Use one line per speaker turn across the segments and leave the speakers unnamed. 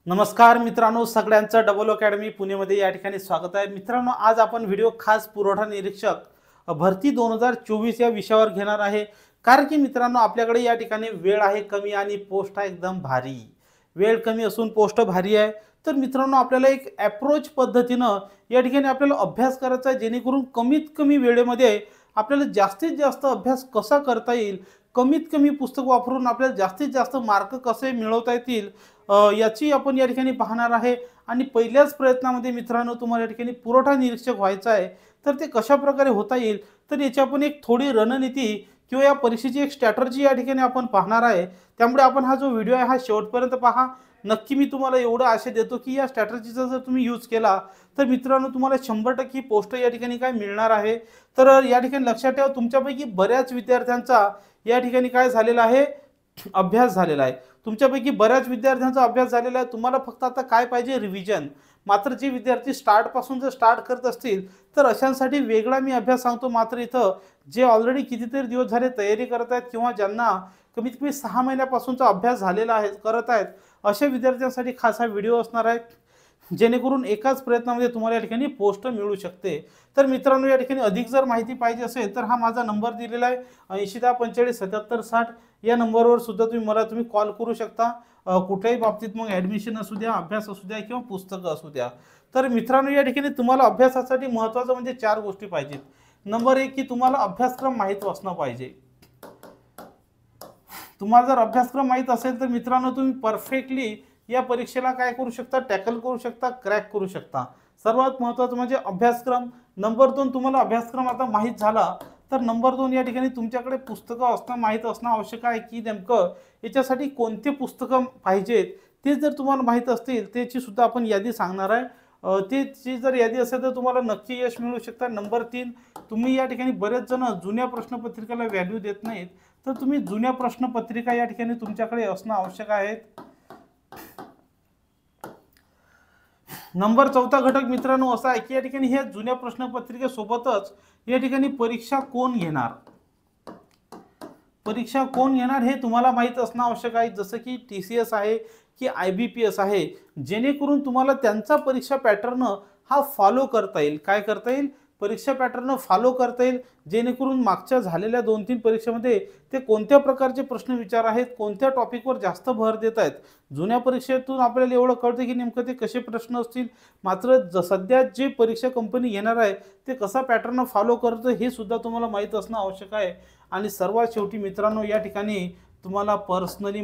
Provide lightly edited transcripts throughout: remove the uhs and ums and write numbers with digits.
नमस्कार मित्रांनो, सगळ्यांचं डबल अकॅडमी पुणेमध्ये या ठिकाणी स्वागत आहे। मित्रांनो, आज आपण व्हिडिओ खास पुरवठा निरीक्षक भरती 2024 या विषयावर घेणार आहे। कारण की मित्रांनो, आपल्याकडे या ठिकाणी वेळ आहे कमी आणि पोस्ट आहे एकदम भारी। वेळ कमी असून पोस्ट भारी आहे। तर मित्रांनो, आपल्याला एक अप्रोच पद्धतीनं या ठिकाणी आपल्याला अभ्यास करायचा आहे, जेणेकरून कमीत कमी वेळेमध्ये आपल्याला जास्तीत जास्त अभ्यास कसा करता येईल, कमीत कमी पुस्तक वापरून आपल्याला जास्तीत जास्त मार्क कसे मिळवता येतील याची आपण या ठिकाणी पाहणार आहे। आणि पहिल्याच प्रयत्नामध्ये मित्रांनो, तुम्हाला या ठिकाणी पुरवठा निरीक्षक व्हायचं आहे, तर ते कशा प्रकारे होता येईल, तर याची आपण एक थोडी रणनीती किंवा या परीक्षेची एक स्ट्रॅटर्जी या ठिकाणी आपण पाहणार आहे। त्यामुळे आपण हा जो व्हिडिओ आहे हा शेवटपर्यंत पहा। नक्की मी तुम्हाला एवढं आशा देतो की या स्ट्रॅटर्जीचा जर तुम्ही यूज केला तर मित्रांनो, तुम्हाला 100% पोस्ट या ठिकाणी काय मिळणार आहे। तर या ठिकाणी लक्षात ठेवा, तुमच्यापैकी बऱ्याच विद्यार्थ्यांचा या ठिकाणी काय झालेला आहे, अभ्यास झालेला आहे। तुमच्यापैकी बऱ्याच विद्यार्थ्यांचा अभ्यास झालेला आहे। तुम्हाला फक्त आता काय पाहिजे, रिव्हिजन। मात्र जे विद्यार्थी स्टार्टपासून जर स्टार्ट करत असतील तर अशांसाठी वेगळा मी अभ्यास सांगतो। मात्र इथं जे ऑलरेडी कितीतरी दिवस झाले तयारी करत आहेत किंवा ज्यांना कमीत कमी 6 महिन्यापासूनचा अभ्यास झालेला आहे, करत आहेत, अशा विद्यार्थ्यांसाठी खास हा व्हिडिओ असणार आहे, जेणेकरून एकाच प्रयत्नामध्ये तुम्हाला या ठिकाणी पोस्ट मिळू शकते। तर मित्रांनो, या ठिकाणी अधिक जर माहिती पाहिजे असेल तर हा माझा नंबर दिलेला आहे 8010457760। या नंबरवर सुद्धा तुम्ही कॉल करू शकता। कुठल्याही बाबतीत, मग ॲडमिशन असू द्या, अभ्यास असू द्या किंवा पुस्तकं असू द्या। तर मित्रांनो, या ठिकाणी तुम्हाला अभ्यासासाठी महत्त्वाचं म्हणजे 4 गोष्टी पाहिजेत। नंबर 1 की तुम्हाला अभ्यासक्रम माहीत असणं पाहिजे। तुम्हाला जर अभ्यासक्रम माहीत असेल तर मित्रांनो, तुम्ही परफेक्टली या परीक्षेला काय करू शकता, टॅकल करू शकता, क्रॅक करू शकता। सर्वात महत्त्वाचं म्हणजे अभ्यासक्रम। नंबर 2, तुम्हाला अभ्यासक्रम आता माहीत झाला तर नंबर 2 या ठिकाणी तुमच्याकडे पुस्तकं असणं माहीत असणं आवश्यक आहे, की नेमकं याच्यासाठी कोणते पुस्तकं पाहिजेत ते जर तुम्हाला माहीत असतील त्याची सुद्धा आपण यादी सांगणार आहे। त्याची जर यादी असेल तर तुम्हाला नक्की यश मिळू शकतं। नंबर 3, तुम्ही या ठिकाणी बरेच जण जुन्या प्रश्नपत्रिकेला व्हॅल्यू देत नाहीत, तर तुम्ही जुन्या प्रश्नपत्रिका या ठिकाणी तुमच्याकडे असणं आवश्यक आहे। नंबर 4 घटक मित्रांनो असा आहे की या ठिकाणी हे जुन्या प्रश्नपत्रिकेसोबतच या ठिकाणी परीक्षा कोण घेणार, परीक्षा कोण घेणार हे तुम्हाला माहीत असणं आवश्यक आहे। जसं की TCS आहे की IBPS आहे, जेणेकरून तुम्हाला त्यांचा परीक्षा पॅटर्न हा फॉलो करता येईल। काय करता येईल, परीक्षा पॅटर्न फॉलो करता येईल, जेणेकरून मागच्या झालेल्या 2-3 परीक्षेमध्ये ते कोणत्या प्रकारचे प्रश्न विचार आहेत, कोणत्या टॉपिकवर जास्त भर देत आहेत। जुन्या परीक्षेतून आपल्याला एवढं कळतं की नेमकं ते कसे प्रश्न असतील, मात्र सध्या जे परीक्षा कंपनी घेणार आहे ते कसा पॅटर्न फॉलो करतं हे सुद्धा तुम्हाला माहीत असणं आवश्यक आहे। आणि सर्वात शेवटी मित्रांनो, या ठिकाणी तुम्हाला पर्सनली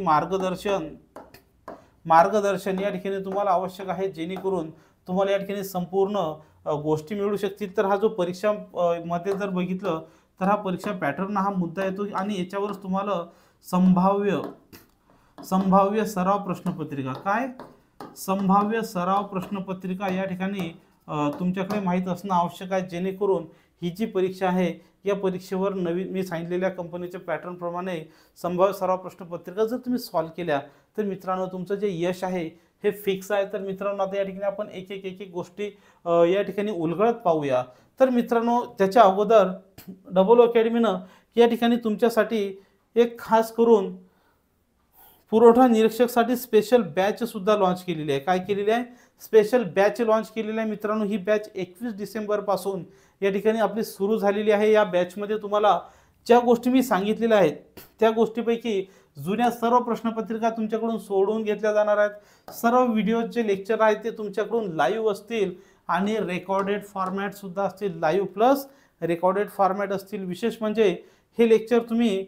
मार्गदर्शन या ठिकाणी तुम्हाला आवश्यक आहे, जेणेकरून तुम्हाला या ठिकाणी संपूर्ण गोष्टी मिळू शकतील। तर हा जो परीक्षा मध्ये जर बघितलं तर हा परीक्षा पॅटर्न हा मुद्दा येतो आणि याच्यावरच तुम्हाला संभाव्य सराव प्रश्नपत्रिका, काय संभाव्य सराव प्रश्नपत्रिका या ठिकाणी तुमच्याकडे माहीत असणं आवश्यक आहे, जेणेकरून ही जी परीक्षा आहे या परीक्षेवर नवीन मी सांगितलेल्या कंपनीच्या पॅटर्न प्रमाणे संभाव्य सराव प्रश्नपत्रिका जर तुम्ही सॉल्व्ह केल्या तर मित्रांनो, तुमचं जे यश आहे हे फिक्स आहे। तर मित्रांनो, आता या ठिकाणी आपण एक एक गोष्टी या ठिकाणी उलगडत पाहूया। तर मित्रांनो, त्याच्या अगोदर डबल अकॅडमीनं या ठिकाणी तुमच्यासाठी एक खास करून पुरवठा निरीक्षकसाठी स्पेशल बॅच सुद्धा लॉन्च केलेली आहे। काय केलेली आहे, स्पेशल बॅच लॉन्च केलेली आहे। मित्रांनो, ही बॅच 21 डिसेंबर पासून या ठिकाणी आपली सुरू झालेली आहे। या बॅचमध्ये तुम्हाला ज्या गोष्टी मी सांगितलेल्या आहेत त्या गोष्टीपैकी जुन्या सर्व प्रश्नपत्रिका तुमच्याकडून सोडवून घेतल्या जाणार आहेत। सर्व व्हिडिओचे लेक्चर आहेत ते तुमच्याकडून लाईव्ह असतील आणि रेकॉर्डेड फॉर्मॅट सुद्धा असतील, लाईव्ह प्लस रेकॉर्डेड फॉर्मॅट असतील। विशेष म्हणजे हे लेक्चर तुम्ही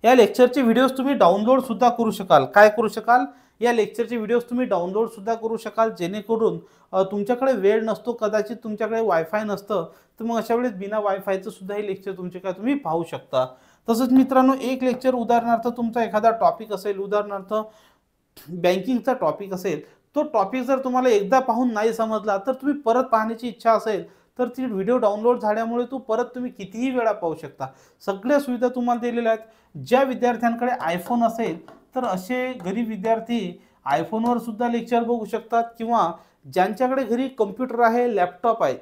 या लेक्चरचे व्हिडिओज तुम्ही डाउनलोड सुद्धा करू शकाल। काय करू शकाल, या लेक्चरचे व्हिडिओज तुम्ही डाउनलोड सुद्धा करू शकाल, जेणेकरून तुमच्याकडे वेळ नसतो, कदाचित तुमच्याकडे वायफाय नसतं, तर मग अशा वेळेस बिना वायफायचं सुद्धा हे लेक्चर तुमचे काय तुम्ही पाहू शकता। तसंच मित्रांनो, एक लेक्चर उदाहरणार्थ तुमचा एखादा टॉपिक असेल, उदाहरणार्थ बँकिंगचा टॉपिक असेल, तो टॉपिक जर तुम्हाला एकदा पाहून नाही समजला तर तुम्ही परत पाहण्याची इच्छा असेल तर ती व्हिडिओ डाउनलोड झाल्यामुळे तुम्ही कितीही वेळा पाहू शकता। सगळ्या सुविधा तुम्हाला दिलेल्या आहेत। ज्या विद्यार्थ्यांकडे आयफोन असेल तर असे गरीब विद्यार्थी आयफोनवर सुद्धा लेक्चर बघू शकतात, किंवा ज्यांच्याकडे घरी कम्प्युटर आहे, लॅपटॉप आहे,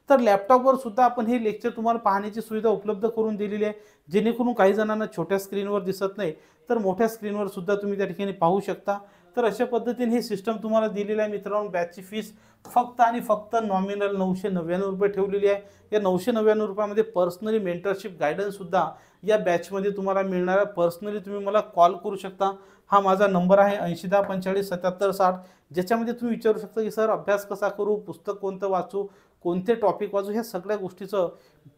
तर लॅपटॉपवर सुद्धा आपण हे लेक्चर तुम्हाला पाहण्याची सुविधा उपलब्ध करून दिलेली आहे, जेणेकरून काही जणांना छोट्या स्क्रीनवर दिसत नाही तर मोठ्या स्क्रीनवर सुद्धा तुम्ही त्या ठिकाणी पाहू शकता। तर अशा पद्धतीने हे सिस्टम तुम्हाला दिलेलं आहे मित्रांनो। बॅचची फीस फक्त आणि फक्त नॉमिनल 999 रुपये ठेवलेली आहे। या 999 रुपयामध्ये पर्सनली मेंटरशिप गायडन्स सुद्धा या बॅचमध्ये तुम्हाला मिळणार आहे। पर्सनली तुम्ही मला कॉल करू शकता, हा माझा नंबर आहे 8010457760, ज्याच्यामध्ये तुम्ही विचारू शकता की सर अभ्यास कसा करू, पुस्तक कोणतं वाचू, कोणते टॉपिक वाचू, ह्या सगळ्या गोष्टीचं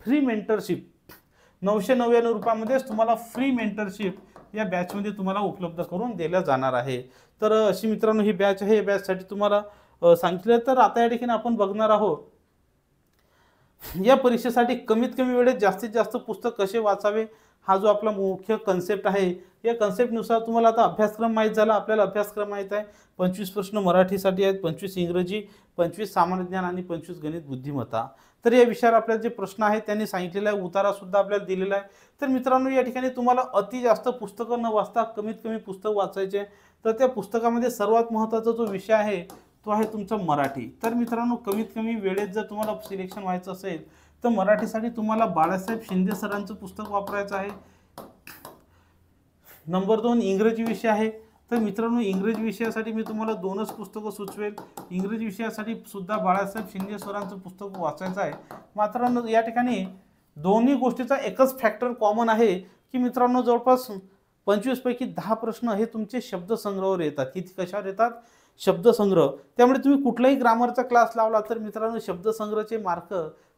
फ्री मेंटरशिप 999 रुपयामध्येच तुम्हाला फ्री मेंटरशिप या बॅचमध्ये तुम्हाला उपलब्ध करून दिल्या जाणार आहे। तर अशी मित्रांनो ही बॅच आहे। या बॅचसाठी तुम्हाला सांगितलं। तर आता या ठिकाणी आपण बघणार आहोत या परीक्षेसाठी कमीत कमी वेळेत जास्तीत जास्त पुस्तक कसे वाचावे, हा जो आपला मुख्य कन्सेप्ट आहे। या कन्सेप्टनुसार तुम्हाला आता अभ्यासक्रम माहीत झाला। आपल्याला अभ्यासक्रम माहीत आहे, 25 प्रश्न मराठीसाठी आहेत, 25 इंग्रजी, 25 सामान्य ज्ञान आणि 25 गणित बुद्धिमत्ता। तर या विषयावर आपल्याला जे प्रश्न आहेत त्यांनी सांगितलेला आहे, उतारा सुद्धा आपल्याला दिलेला आहे। तर मित्रांनो या ठिकाणी तुम्हाला अति जास्त पुस्तकं न वाचता कमीत कमी पुस्तक वाचायचे। तर त्या पुस्तकामध्ये सर्वात महत्त्वाचा जो विषय आहे तो आहे तुमचा मराठी। तर मित्रांनो कमीत कमी वेळेत जर तुम्हाला सिलेक्शन व्हायचं असेल तर मराठीसाठी तुम्हाला बाळासाहेब शिंदे सरांचं पुस्तक वापरायचं आहे। नंबर 2 इंग्रजी विषय आहे। तर मित्रांनो इंग्रजी विषयासाठी मी तुम्हाला 2च पुस्तकं सुचवेल। इंग्रजी विषयासाठी सुद्धा बाळासाहेब शिंदे सरांचं पुस्तक वाचायचं आहे। मात्र या ठिकाणी दोन्ही गोष्टीचा एकच फॅक्टर कॉमन आहे की मित्रांनो जवळपास 25 पैकी 10 प्रश्न हे तुमचे शब्दसंग्रहावर येतात। किती कशावर येतात? शब्दसंग्रह। त्यामुळे तुम्ही कुठलाही ग्रामरचा क्लास लावला तर मित्रांनो शब्दसंग्रहाचे मार्क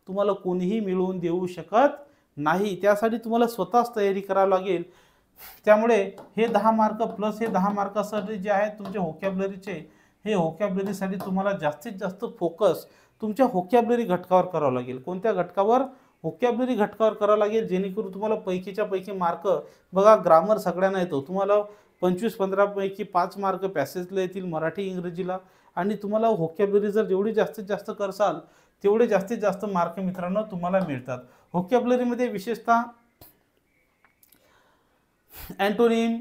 तुम्हाला कोणीही मिळवून देऊ शकत नाही। त्यासाठी तुम्हाला स्वतःच तयारी करावी लागेल। त्यामुळे हे 10 मार्क प्लस हे 10 मार्कासाठी जे आहेत तुमचे व्होकॅब्युलरीचे, हे व्होकॅब्युलरीसाठी तुम्हाला जास्तीत जास्त फोकस तुमच्या व्होकॅब्युलरी घटकावर करावं लागेल। कोणत्या घटकावर? व्होकॅब्युलरी घटकावर करावं लागेल, जेणेकरून तुम्हाला पैकीच्या पैकी मार्क, बघा ग्रामर सगळ्यांना येतो, तुम्हाला 25-15 पैकी 5 मार्क पॅसेजला येतील मराठी इंग्रजीला, आणि तुम्हाला व्होकॅब्युलरी जर जेवढी जास्तीत जास्त करसाल तेवढे जास्तीत जास्त मार्क मित्रांनो तुम्हाला मिळतात। व्होकॅब्युलरीमध्ये विशेषतः antonym,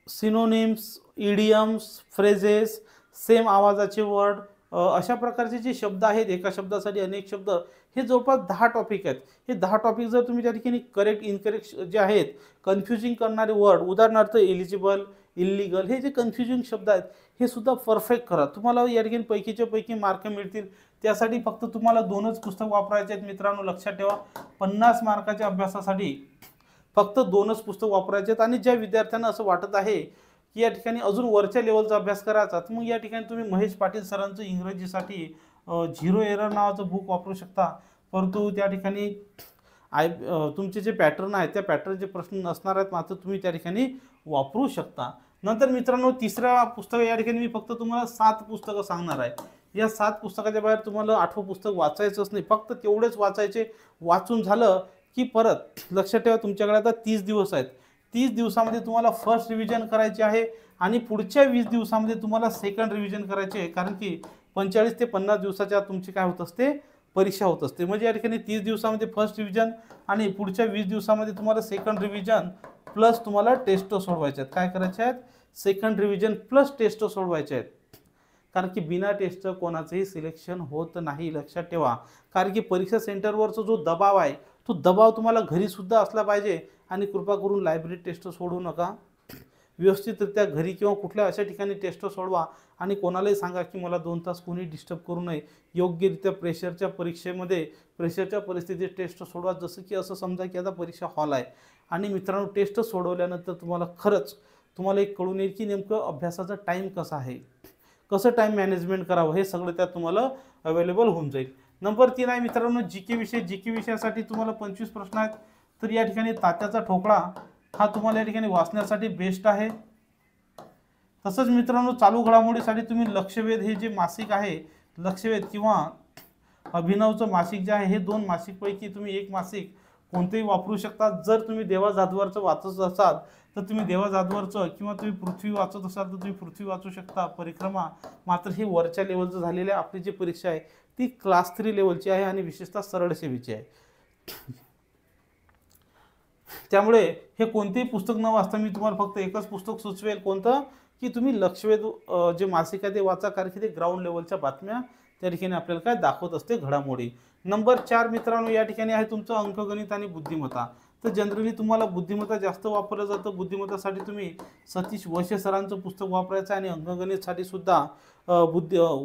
synonyms, idioms, phrases, same आवाजाचे वर्ड, अशा प्रकारचे जे शब्द आहेत, एका शब्दासाठी अनेक शब्द, हे जवळपास 10 टॉपिक आहेत। हे 10 टॉपिक जर तुम्ही त्या ठिकाणी करेक्ट इनकरेक्ट जे आहेत कन्फ्युजिंग करणारे वर्ड, उदाहरणार्थ एलिजिबल, इल्लीगल, हे जे कन्फ्युजिंग शब्द आहेत हे सुद्धा परफेक्ट करा, तुम्हाला या ठिकाणी पैकीच्या पैकी मार्क मिळतील। त्यासाठी फक्त तुम्हाला 2च पुस्तक वापरायचे आहेत मित्रांनो, लक्षात ठेवा। 50 मार्काच्या अभ्यासासाठी फक्त 2च पुस्तक वापरायचे आहेत। आणि ज्या विद्यार्थ्यांना असं वाटत आहे की या ठिकाणी अजून वरच्या लेवलचा अभ्यास करायचा, तर मग या ठिकाणी तुम्ही महेश पाटील सरांचं इंग्रजीसाठी 0 एरर नावाचं बुक वापरू शकता। परंतु त्या ठिकाणी तुमचे जे पॅटर्न आहेत त्या पॅटर्नचे प्रश्न नसणार आहेत, मात्र तुम्ही त्या ठिकाणी वापरू शकता। नंतर मित्रांनो तिसरा पुस्तक, या ठिकाणी मी फक्त तुम्हाला 7 पुस्तकं सांगणार आहे। या 7 पुस्तकाच्या बाहेर तुम्हाला 8वं पुस्तक वाचायचंच नाही, फक्त तेवढेच वाचायचे। वाचून झालं की परत लक्षात ठेवा तुमच्याकडे आता 30 दिवस आहेत। 30 दिवसामध्ये तुम्हाला फर्स्ट रिव्हिजन करायचे आहे आणि पुढच्या 20 दिवसामध्ये तुम्हाला सेकंड रिव्हिजन करायचे आहे, कारण की 45 ते 50 दिवसाच्या तुमची काय होत असते, परीक्षा होत असते। म्हणजे या ठिकाणी 30 दिवसामध्ये फर्स्ट रिव्हिजन आणि पुढच्या 20 दिवसामध्ये तुम्हाला सेकंड रिव्हिजन प्लस तुम्हाला टेस्ट सोडवायचे आहेत। काय करायचे आहेत? सेकंड रिव्हिजन प्लस टेस्ट सोडवायचे आहेत, कारण की बिना टेस्ट कोणाचंही सिलेक्शन होत नाही, लक्षात ठेवा। कारण की परीक्षा सेंटरवरचा जो दबाव आहे तो दबाव तुम्हाला घरी सुद्धा असला पाहिजे। आणि कृपा करून लायब्ररी टेस्ट सोडू नका, व्यवस्थितरित्या घरी किंवा कुठल्या अशा ठिकाणी टेस्ट सोडवा आणि कोणालाही सांगा की मला 2 तास कोणी डिस्टर्ब करू नये। योग्यरित्या प्रेशरच्या परीक्षेमध्ये, प्रेशरच्या परिस्थितीत टेस्ट सोडवा, जसं की असं समजा की आता परीक्षा हॉल आहे आणि मित्रांनो टेस्ट सोडवल्यानंतर तुम्हाला खरंच तुम्हाला एक कळून येईल की नेमकं अभ्यासाचा टाईम कसा आहे, कसं टाईम मॅनेजमेंट करावं, हे सगळं त्यात तुम्हाला अवेलेबल होऊन जाईल। नंबर 3 आहे मित्रांनो जीके विषय। जीके विषयासाठी तुम्हाला 25 प्रश्न आहेत। तर या ठिकाणी तात्याचा ठोकळा हा तुम्हाला या ठिकाणी वाचण्यासाठी बेस्ट आहे। तसंच मित्रांनो चालू घडामोडीसाठी तुम्ही लक्षवेध हे जे मासिक आहे, लक्षवेध किंवा अभिनवचं मासिक जे आहे, हे 2 मासिकपैकी तुम्ही एक मासिक कोणतेही वापरू शकता। जर तुम्ही देवा जाधवरचं वाचत असाल तर तुम्ही देवा जाधवरचं, किंवा तुम्ही पृथ्वी वाचत असाल तर तुम्ही पृथ्वी वाचू शकता, परिक्रमा। मात्र हे वरच्या लेवलचं झालेलं आहे। आपली जी परीक्षा आहे ती क्लास 3 लेवलची आहे आणि विशेषतः सरळ सेवेची आहे। त्यामुळे हे कोणतेही पुस्तक न वाचता मी तुम्हाला फक्त एकच पुस्तक सुचवेल, कोणतं, की तुम्ही लक्षवेध जे मासिक आहे ते वाचा, कारण की ते ग्राउंड लेवलच्या बातम्या त्या ठिकाणी आपल्याला काय दाखवत असते घडामोडी. नंबर 4 मित्रांनो या ठिकाणी आहे तुमचं अंकगणित आणि बुद्धिमत्ता. तर जनरली तुम्हाला बुद्धिमत्ता जास्त वापरलं जातं. बुद्धिमत्तासाठी तुम्ही सतीश वशे सरांचं पुस्तक वापरायचं आहे आणि अंकगणितसाठी सुद्धा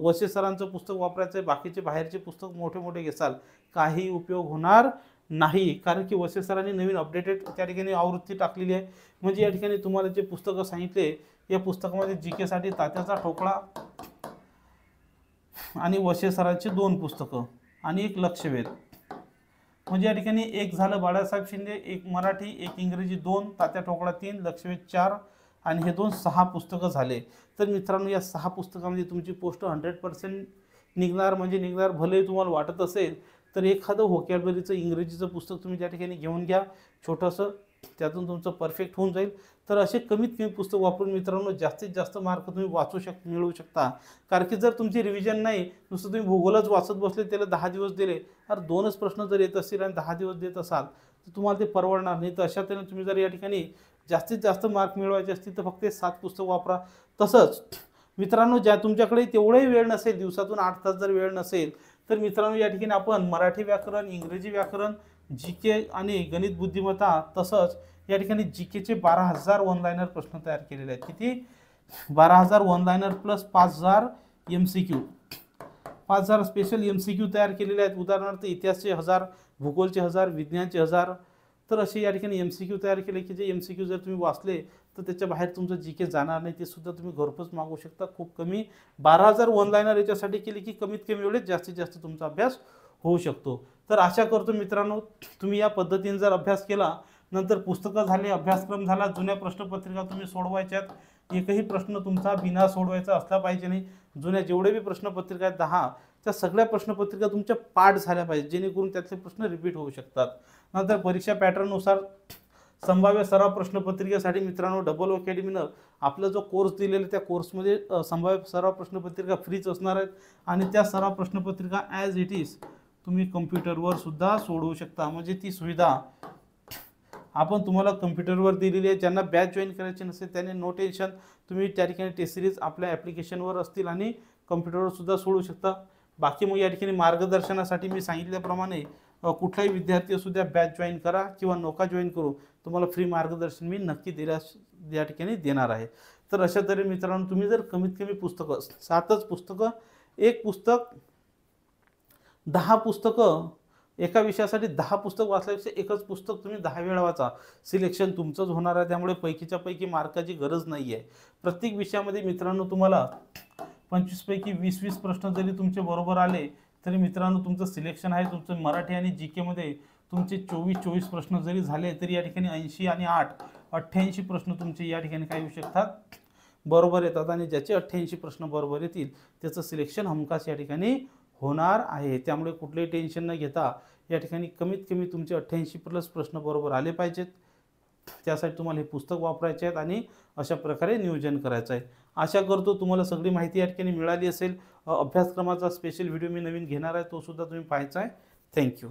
वशे सरांचं पुस्तक वापरायचं आहे. बाकीचे बाहेरचे पुस्तक मोठे मोठे घेसाल काही उपयोग होणार नाही, कारण की वशे सरांनी नवीन अपडेटेड त्या ठिकाणी आवृत्ती टाकलेली आहे. म्हणजे या ठिकाणी तुम्हाला जे पुस्तकं सांगितले या पुस्तकामध्ये जीके साठी तात्याचा ठोकळा आणि वशे सरांची 2 पुस्तकं आणि एक लक्षवेध. म्हणजे या ठिकाणी एक झालं बाळासाहेब शिंदे, एक मराठी, एक इंग्रजी 2, तात्या ठोकळा 3, लक्षवेध 4 आणि हे 2 6 पुस्तकं झाले. तर मित्रांनो या 6 पुस्तकामध्ये तुमची पोस्ट 100% निघणार म्हणजे निघणार. भले तुम्हाला वाटत असेल तर एखादं व्होकॅब्युलरीचं इंग्रजीचं पुस्तक तुम्ही त्या ठिकाणी घेऊन घ्या छोटंसं, त्यातून तुमचं परफेक्ट होऊन जाईल. तर असे कमीत कमी पुस्तक वापरून मित्रांनो जास्तीत जास्त मार्क तुम्ही मिळवू शकता. कारण की जर तुमची रिव्हिजन नाही, नुसतं तुम्ही भूगोलच वाचत बसले, त्याला 10 दिवस दिले, तर 2च प्रश्न जर येत असतील आणि 10 दिवस देत असाल तर तुम्हाला ते परवडणार नाही. तर अशा तऱ्हेने तुम्ही जर या ठिकाणी जास्तीत जास्त मार्क मिळवायचे असतील तर फक्त 7 पुस्तक वापरा. तसंच मित्रांनो ज्या तुमच्याकडे तेवढाही वेळ नसेल, दिवसातून 8 तास जर वेळ नसेल, तर मित्रांनो या ठिकाणी आपण मराठी व्याकरण, इंग्रजी व्याकरण, जीके आणि गणित बुद्धिमत्ता तसंच या ठिकाणी जीकेचे 12,000 वन लाइनर प्रश्न तयार केलेले आहेत. किती? 12,000 one liner plus 5,000 MCQ, 5,000 special MCQ तयार केलेले आहेत. उदाहरणार्थ इतिहासचे 1000, भूगोलचे 1000, विज्ञानचे 1000. तर असे या ठिकाणी MCQ तयार केले की जे MCQ जर तुम्ही वाचले तर त्याच्या बाहेर तुमचं जीके जाणार नाही. ते सुद्धा तुम्ही घरपोच मागवू शकता. खूप कमी 12,000 वन लाइनर याच्यासाठी केले की कमीत कमी वेळेत जास्तीत जास्त तुमचा अभ्यास होऊ शकतो. तर आशा करतो मित्रांनो तुम्ही या पद्धतीने जर अभ्यास केला, नंतर पुस्तकं झाले, अभ्यासक्रम झाला, जुन्या प्रश्नपत्रिका तुम्ही सोडवायच्यात. एकही प्रश्न तुमचा बिना सोडवायचा असला पाहिजे नाही. जुन्या जेवढे बी प्रश्नपत्रिका आहेत 10, त्या सगळ्या प्रश्नपत्रिका तुमच्या पाठ झाल्या पाहिजे, जेणेकरून त्यातले प्रश्न रिपीट होऊ शकतात. नंतर परीक्षा पॅटर्ननुसार संभाव्य सराव प्रश्नपत्रिकेसाठी मित्रांनो डबल अकॅडमीनं आपला जो कोर्स दिलेला त्या कोर्समध्ये संभाव्य सराव प्रश्नपत्रिका फ्रीच असणार आहेत आणि त्या सराव प्रश्नपत्रिका ॲज इट इज तुम्ही कम्प्युटरवर सुद्धा सोडवू शकता. म्हणजे ती सुविधा आपण तुम्हाला कम्प्युटरवर दिलेली आहे. ज्यांना बॅच जॉईन करायची नसेल त्याने नो टेन्शन, तुम्ही त्या ठिकाणी टेस्ट सिरीज आपल्या ॲप्लिकेशनवर असतील आणि कम्प्युटरवर सुद्धा सोडवू शकता. बाकी मग या ठिकाणी मार्गदर्शनासाठी मी सांगितल्याप्रमाणे कुठलाही विद्यार्थी असू द्या बॅच जॉईन करा किंवा नोका जॉईन करू, तुम्हाला फ्री मार्गदर्शन मी नक्की या ठिकाणी देणार आहे. तर अशा तऱ्हेने मित्रांनो तुम्ही जर कमीत कमी पुस्तकं 7च पुस्तकं, एक पुस्तक 10 पुस्तकं, एका विषयासाठी 10 पुस्तक वाचल्यापेक्षा एकच पुस्तक तुम्ही 10 वेळा वाचा. सिलेक्शन तुमचंच होणार आहे. त्यामुळे पैकीच्या पैकी मार्काची गरज नाही आहे. प्रत्येक विषयामध्ये मित्रांनो तुम्हाला 25 पैकी 20 प्रश्न जरी तुमचे बरोबर आले तरी मित्रांनो तुमचं सिलेक्शन आहे. तुमचं मराठी आणि जीकेमध्ये तुमचे 24 प्रश्न जरी झाले तरी या ठिकाणी 80 आणि 8 88 प्रश्न तुमचे या ठिकाणी काय येऊ शकतात, बरोबर येतात. आणि ज्याचे 88 प्रश्न बरोबर येतील त्याचं सिलेक्शन हमखास या ठिकाणी होणार आहे. त्यामुळे कुठलेही टेन्शन न घेता या ठिकाणी कमीत कमी तुमचे 88+ प्रश्न बरोबर आले पाहिजेत. त्यासाठी तुम्हाला हे पुस्तक वापरायचे आहेत आणि अशा प्रकारे नियोजन करायचं आहे. आशा करतो तुम्हाला सगळी माहिती या ठिकाणी मिळाली असेल. अभ्यासक्रमाचा स्पेशल व्हिडिओ मी नवीन घेणार आहे, तो सुद्धा तुम्ही पाहायचा आहे. थँक्यू.